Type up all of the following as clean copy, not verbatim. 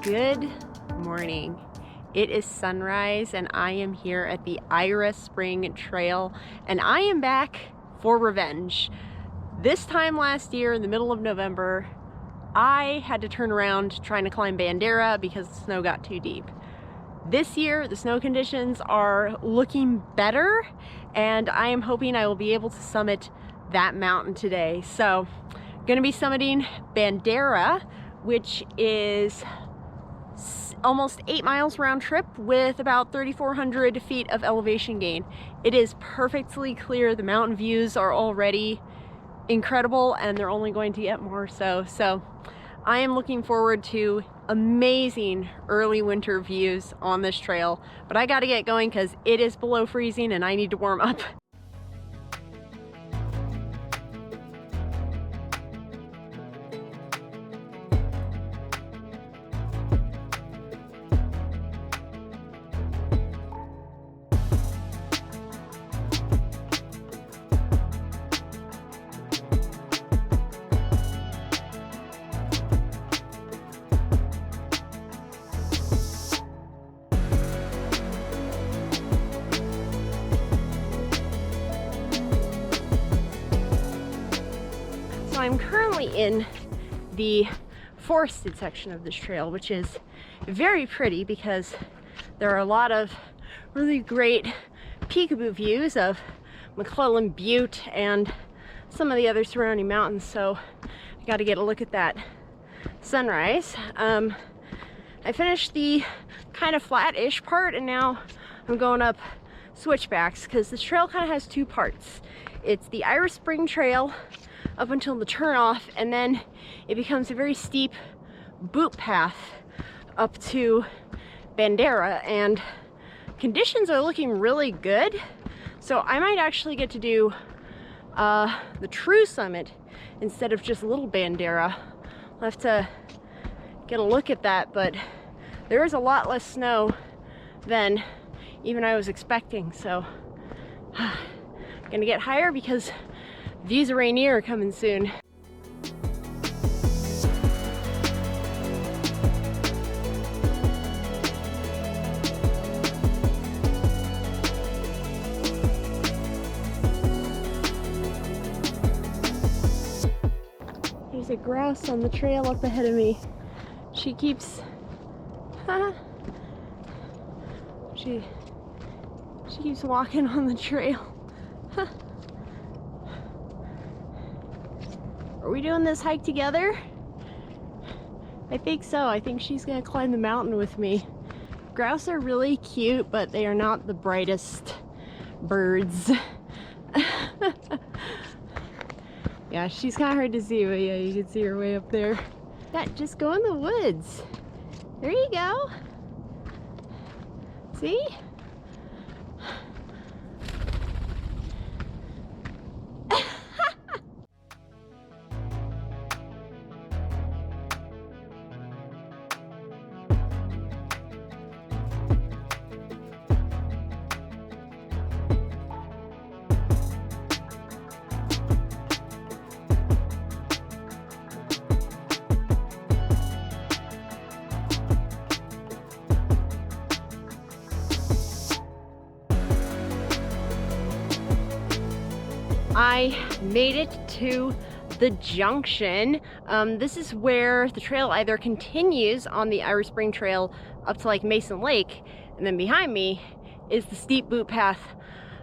Good morning. It is sunrise and I am here at the Ira Spring Trail and I am back for revenge. This time last year in the middle of November, I had to turn around trying to climb Bandera because the snow got too deep. This year, the snow conditions are looking better and I am hoping I will be able to summit that mountain today. So, I'm gonna be summiting Bandera, which is almost 8 miles round trip with about 3,400 feet of elevation gain. It is perfectly clear. The mountain views are already incredible and they're only going to get more so. So I am looking forward to amazing early winter views on this trail, but I gotta get going because it is below freezing and I need to warm up. So I'm currently in the forested section of this trail, which is very pretty because there are a lot of really great peekaboo views of McClellan Butte and some of the other surrounding mountains. So I got to get a look at that sunrise. I finished the kind of flat-ish part and now I'm going up switchbacks because this trail kind of has two parts. It's the Ira Spring Trail up until the turnoff, and then it becomes a very steep boot path up to Bandera, and conditions are looking really good. So I might actually get to do the true summit instead of just little Bandera. I'll have to get a look at that, but there is a lot less snow than even I was expecting. So I'm gonna get higher because views of Rainier are coming soon. There's a grouse on the trail up ahead of me. She keeps, she keeps walking on the trail. Are we doing this hike together? I think so. I think she's gonna climb the mountain with me. Grouse are really cute, but they are not the brightest birds. Yeah, she's kind of hard to see, but yeah, you can see her way up there. Yeah, just go in the woods. There you go. See? I made it to the junction. This is where the trail either continues on the Ira Spring Trail up to like Mason Lake, and then behind me is the steep boot path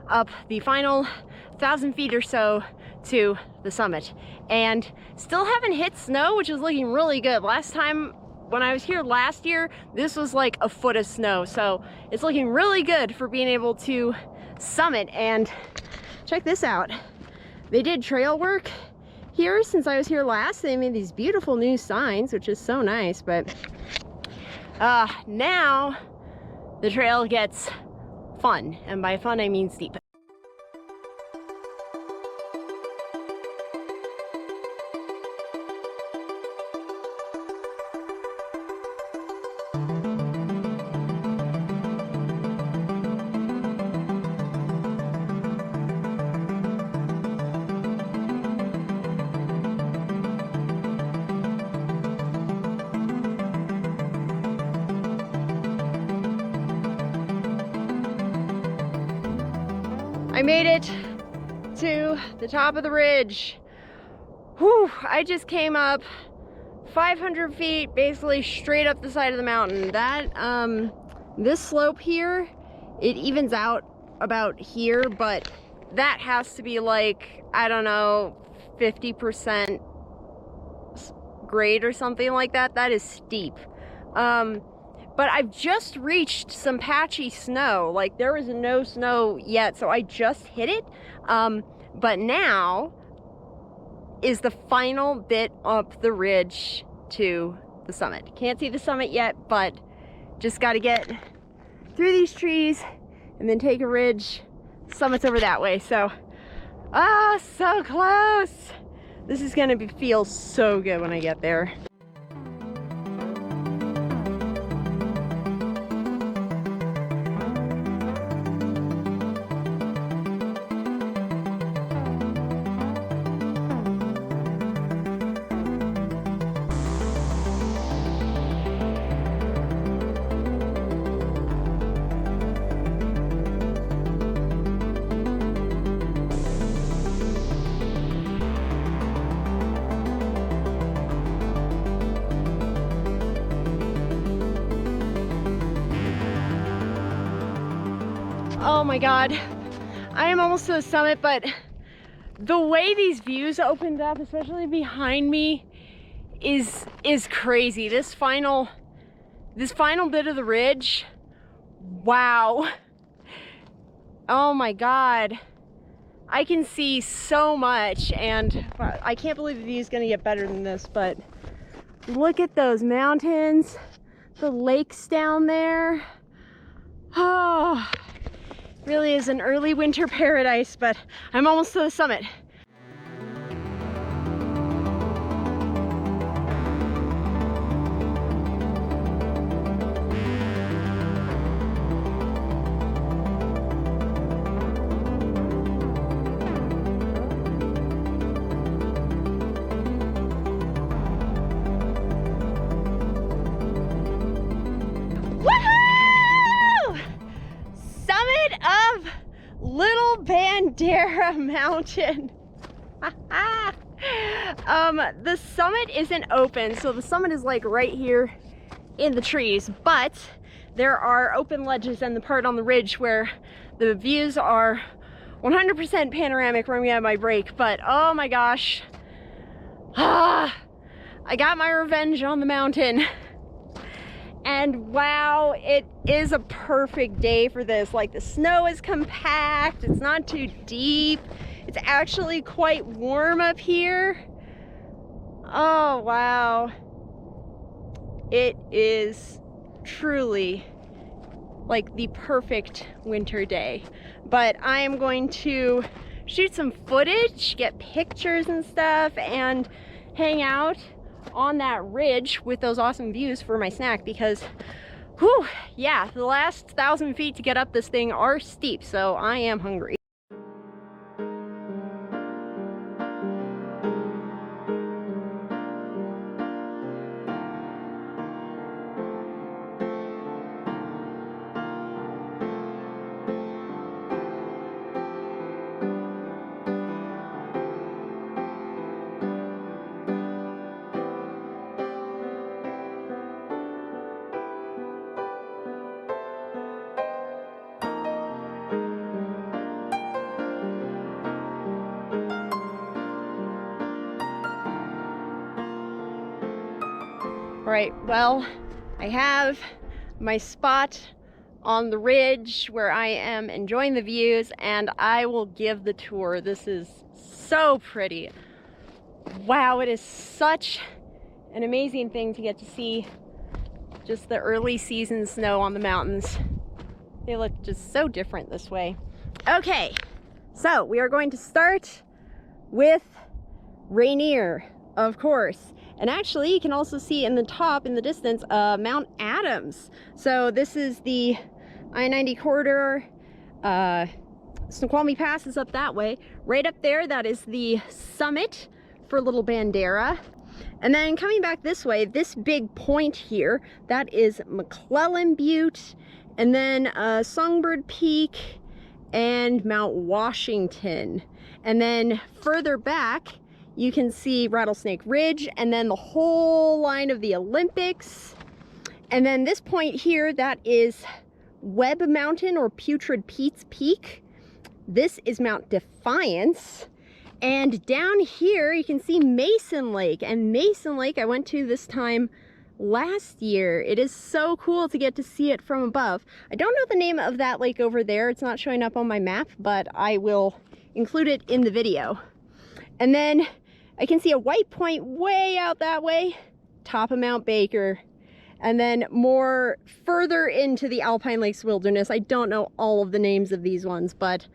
up the final 1,000 feet or so to the summit. And still haven't hit snow, which is looking really good. Last time when I was here last year, this was like a foot of snow. So it's looking really good for being able to summit. And check this out. They did trail work here since I was here last. They made these beautiful new signs, which is so nice, but now the trail gets fun, and by fun I mean steep. I made it to the top of the ridge. Whew, I just came up 500 feet, basically straight up the side of the mountain. That, this slope here, it evens out about here, but that has to be like, I don't know, 50% grade or something like that. That is steep. But I've just reached some patchy snow. Like, there was no snow yet, so I just hit it. But now is the final bit up the ridge to the summit. Can't see the summit yet, but just got to get through these trees and then take a ridge. Summit's over that way. So, so close. This is gonna feel so good when I get there. Oh my God, I am almost to the summit, but the way these views opened up, especially behind me, is crazy. This final bit of the ridge, wow. Oh my God, I can see so much, and I can't believe the view is gonna get better than this, but look at those mountains, the lakes down there. Oh, really is an early winter paradise, but I'm almost to the summit. Bandera Mountain. The summit isn't open, so the summit is like right here in the trees, but there are open ledges and the part on the ridge where the views are 100% panoramic where I'm gonna have my break. But oh my gosh, I got my revenge on the mountain. And wow, it is a perfect day for this. Like, the snow is compact, it's not too deep, it's actually quite warm up here. Oh wow, it is truly like the perfect winter day. But I am going to shoot some footage, get pictures and stuff, and hang out on that ridge with those awesome views for my snack, because whew, yeah, the last 1,000 feet to get up this thing are steep, so I am hungry. Right, well, I have my spot on the ridge where I am enjoying the views, and I will give the tour. This is so pretty. Wow, it is such an amazing thing to get to see just the early season snow on the mountains. They look just so different this way. Okay, so we are going to start with Rainier, of course. And actually, you can also see in the top, in the distance, Mount Adams. So this is the I-90 corridor. Snoqualmie Pass is up that way. Right up there, that is the summit for Little Bandera. And then coming back this way, this big point here, that is McClellan Butte. And then Songbird Peak and Mount Washington. And then further back, you can see Rattlesnake Ridge, and then the whole line of the Olympics. And then this point here, that is Webb Mountain or Putrid Pete's Peak. This is Mount Defiance. And down here, you can see Mason Lake. And Mason Lake, I went to this time last year. It is so cool to get to see it from above. I don't know the name of that lake over there. It's not showing up on my map, but I will include it in the video. And then I can see a white point way out that way, top of Mount Baker. And then more further into the Alpine Lakes Wilderness. I don't know all of the names of these ones, but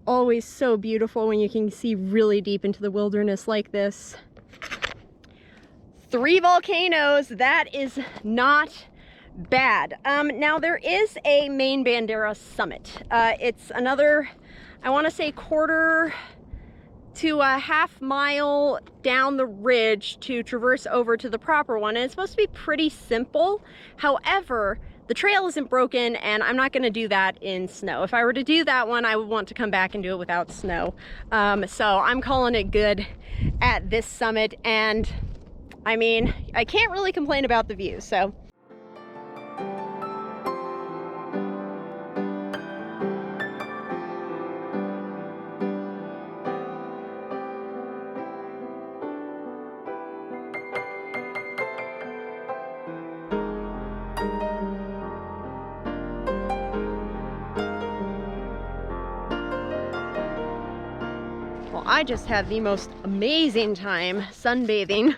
always so beautiful when you can see really deep into the wilderness like this. 3 volcanoes, that is not bad. Now there is a main Bandera summit. It's another, I want to say, quarter to a half mile down the ridge to traverse over to the proper one, and it's supposed to be pretty simple. However, the trail isn't broken, and I'm not going to do that in snow. If I were to do that one, I would want to come back and do it without snow. So I'm calling it good at this summit, and I mean, I can't really complain about the view, so. I just had the most amazing time sunbathing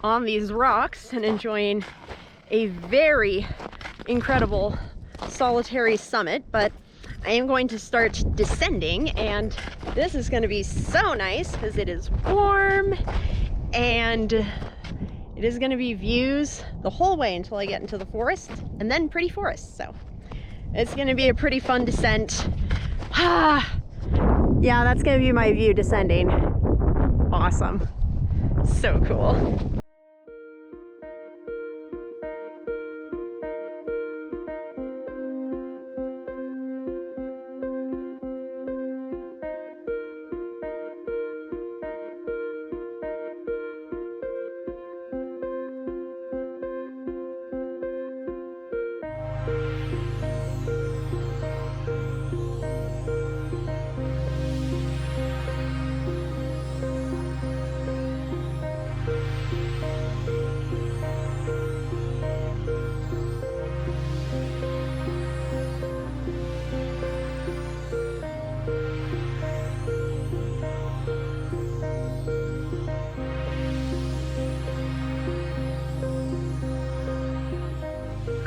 on these rocks and enjoying a very incredible solitary summit, but I am going to start descending, and this is going to be so nice because it is warm and it is going to be views the whole way until I get into the forest, and then pretty forest. So it's going to be a pretty fun descent. Yeah, that's gonna be my view descending. Awesome. So cool.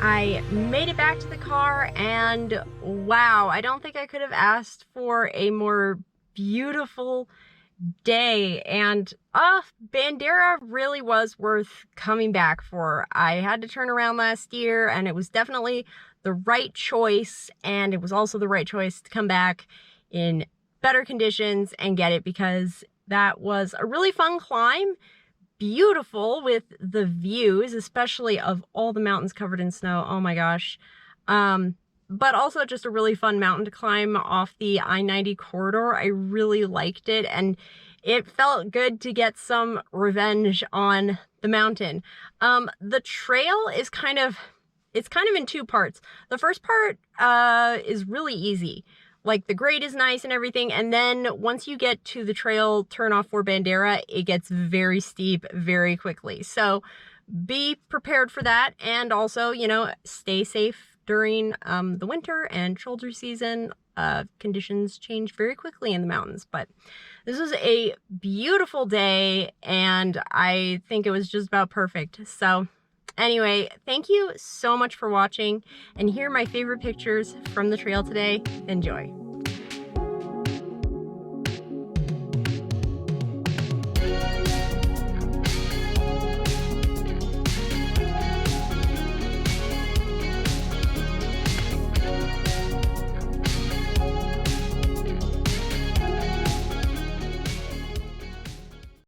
I made it back to the car, and wow, I don't think I could have asked for a more beautiful day. And Bandera really was worth coming back for. I had to turn around last year, and it was definitely the right choice, and it was also the right choice to come back in better conditions and get it, because that was a really fun climb. Beautiful with the views, especially of all the mountains covered in snow. Oh my gosh. But also just a really fun mountain to climb off the I-90 corridor. I really liked it, and it felt good to get some revenge on the mountain. The trail is kind of in 2 parts. The first part is really easy. Like, the grade is nice and everything, and then once you get to the trail turn off for Bandera, it gets very steep very quickly. So be prepared for that, and also, you know, stay safe during the winter and shoulder season. Conditions change very quickly in the mountains, but this was a beautiful day, and I think it was just about perfect. So anyway, thank you so much for watching, and here are my favorite pictures from the trail today. Enjoy.